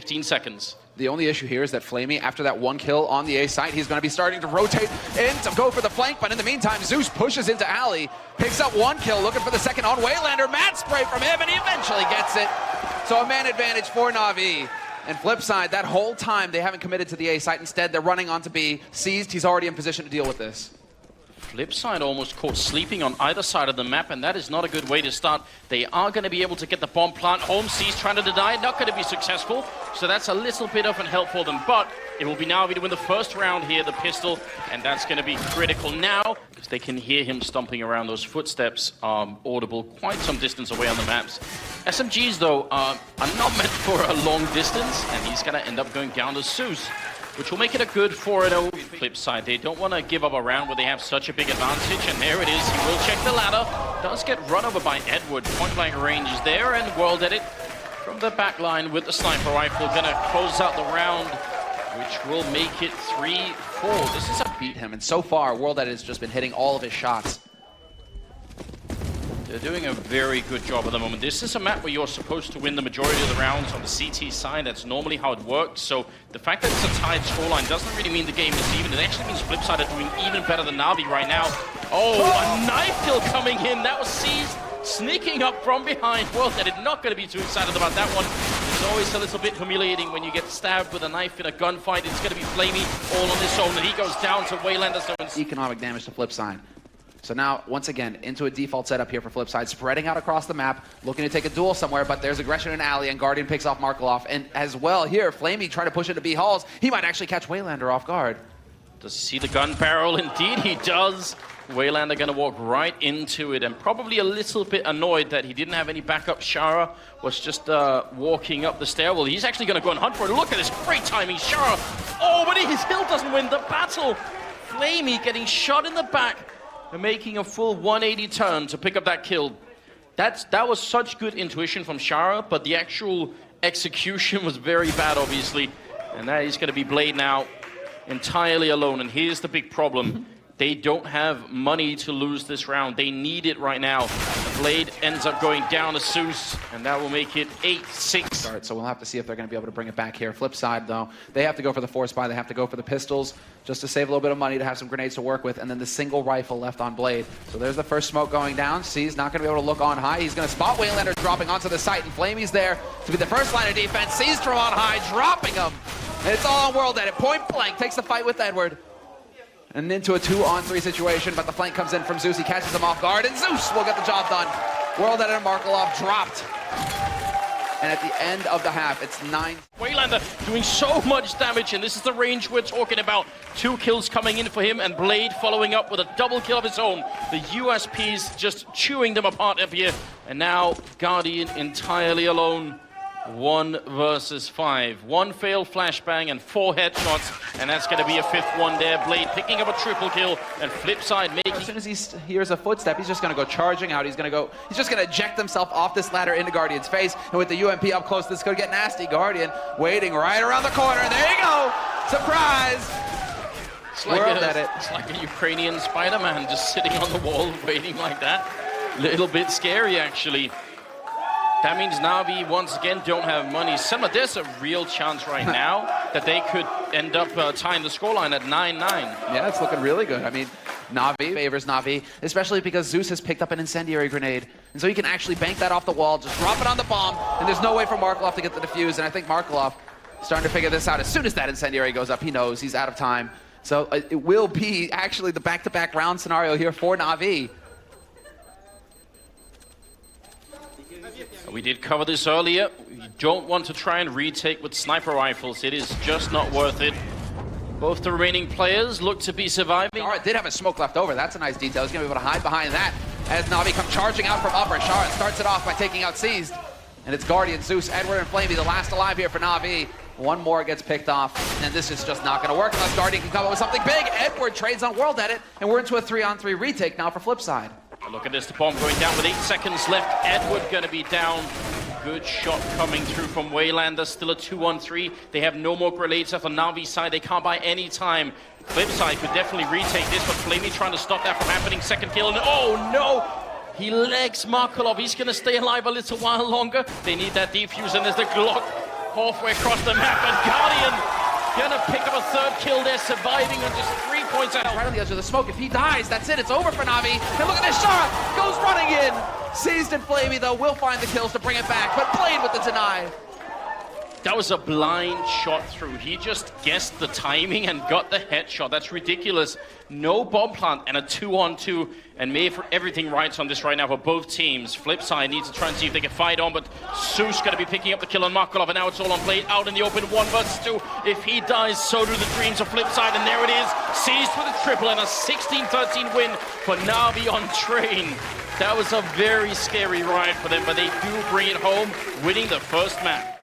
15 seconds. The only issue here is that Flamey, after that one kill on the A site, he's going to be starting to rotate in to go for the flank, but in the meantime, Zeus pushes into Ali, picks up one kill, looking for the second on Waylander. Mad spray from him, and he eventually gets it. So a man advantage for Na'Vi. And Flipside, that whole time, they haven't committed to the A site. Instead, they're running onto B. Seized, he's already in position to deal with this. Flipside almost caught sleeping on either side of the map, and that is not a good way to start. They are going to be able to get the bomb plant home. Seized trying to deny it, not going to be successful. So that's a little bit of an help for them. But it will be Na'Vi to win the first round here, the pistol, and that's going to be critical now because they can hear him stomping around. Those footsteps are audible quite some distance away on the maps. SMGs, though, are not meant for a long distance, and he's going to end up going down to Zeus, which will make it a good 4-0 Flipside. They don't want to give up a round where they have such a big advantage, and there it is. He will check the ladder. Does get run over by Edward. Point-blank range is there, and World Edit from the back line with the sniper rifle. Gonna close out the round, which will make it 3-4. This is a beat him, and so far, World Edit has just been hitting all of his shots. They're doing a very good job at the moment. This is a map where you're supposed to win the majority of the rounds on the CT side. That's normally how it works. So the fact that it's a tied scoreline doesn't really mean the game is even. It actually means Flipside are doing even better than Na'Vi right now. Oh, a knife kill coming in. That was Seized sneaking up from behind. World Edit not going to be too excited about that one. It's always a little bit humiliating when you get stabbed with a knife in a gunfight. It's going to be Flamey all on his own, and he goes down to Waylander. So economic damage to Flipside. So now, once again, into a default setup here for Flipside, spreading out across the map, looking to take a duel somewhere, but there's aggression in Alley, and Guardian picks off Markaloff. And as well here, Flamey trying to push into B halls. He might actually catch Waylander off guard. Does he see the gun barrel? Indeed he does. Waylander gonna walk right into it, and probably a little bit annoyed that he didn't have any backup. Shara was just walking up the stairwell. He's actually gonna go and hunt for it. Look at this great timing. Shara, oh, but his hill doesn't win the battle. Flamey getting shot in the back and making a full 180 turn to pick up that kill. That was such good intuition from Shara, but the actual execution was very bad, obviously. And that is going to be Blade now entirely alone. And here's the big problem. They don't have money to lose this round. They need it right now. Blade ends up going down to Zeus, and that will make it 8-6. So we'll have to see if they're going to be able to bring it back here. Flipside, though, they have to go for the force buy. They have to go for the pistols just to save a little bit of money to have some grenades to work with, and then the single rifle left on Blade. So there's the first smoke going down. C's not going to be able to look on high. He's going to spot Waylander dropping onto the site, and Flamey's there to be the first line of defense. C's from on high, dropping him. And it's all on World Edit. Point blank takes the fight with Edward. And into a 2-on-3 situation, but the flank comes in from Zeus. He catches him off guard, and Zeus will get the job done. World Edit and Markaloff dropped. And at the end of the half, it's 9. Waylander doing so much damage, and this is the range we're talking about. 2 kills coming in for him, and Blade following up with a double kill of his own. The USPs just chewing them apart up here. And now Guardian entirely alone. 1 versus 5. 1 failed flashbang and 4 headshots, and that's going to be a 5th one there. Blade picking up a triple kill, and Flipside making... As soon as he hears a footstep, he's just going to go charging out. He's just going to eject himself off this ladder into Guardian's face, and with the UMP up close, this could get nasty. Guardian waiting right around the corner. There you go! Surprise! It's like a Ukrainian Spider-Man just sitting on the wall waiting like that. Little bit scary, actually. That means Na'Vi, once again, don't have money. Selma, there's a real chance right now that they could end up tying the scoreline at 9-9. Yeah, it's looking really good. I mean, Na'Vi favors Na'Vi, especially because Zeus has picked up an incendiary grenade. And so he can actually bank that off the wall, just drop it on the bomb, and there's no way for Markaloff to get the defuse. And I think Markaloff is starting to figure this out. As soon as that incendiary goes up, he knows he's out of time. So it will be actually the back-to-back round scenario here for Na'Vi. We did cover this earlier. You don't want to try and retake with sniper rifles. It is just not worth it. Both the remaining players look to be surviving. Shara did have a smoke left over. That's a nice detail. He's going to be able to hide behind that as Na'Vi come charging out from upper. Shara starts it off by taking out Seized. And it's Guardian, Zeus, Edward, and Flamey, the last alive here for Na'Vi. One more gets picked off, and this is just not going to work unless Guardian can come up with something big. Edward trades on World Edit, and we're into a 3-on-3 retake now for Flipside. Look at this, the bomb going down with 8 seconds left. Edward going to be down. Good shot coming through from Waylander. Still a 2-on-3. They have no more grenades left on Na'Vi's side. They can't buy any time. Flipside could definitely retake this, but Flamey trying to stop that from happening. Second kill, and oh no! He legs Markaloff. He's going to stay alive a little while longer. They need that defuse, and there's the Glock halfway across the map, and Guardian gonna pick up a third kill there, surviving on just 3 points out. Right on the edge of the smoke. If he dies, that's it. It's over for Na'Vi. And look at this shot. Goes running in. Seized and Flamey, though, will find the kills to bring it back. But Blade with the deny. That was a blind shot through. He just guessed the timing and got the headshot. That's ridiculous. No bomb plant and a 2-on-2. And may everything rides on this right now for both teams. Flipside needs to try and see if they can fight on, but Zeus going to be picking up the kill on Markolov, and now it's all on Blade out in the open. 1 versus 2. If he dies, so do the dreams of Flipside. And there it is. Seized with a triple and a 16-13 win for Na'Vi on Train. That was a very scary ride for them, but they do bring it home, winning the first map.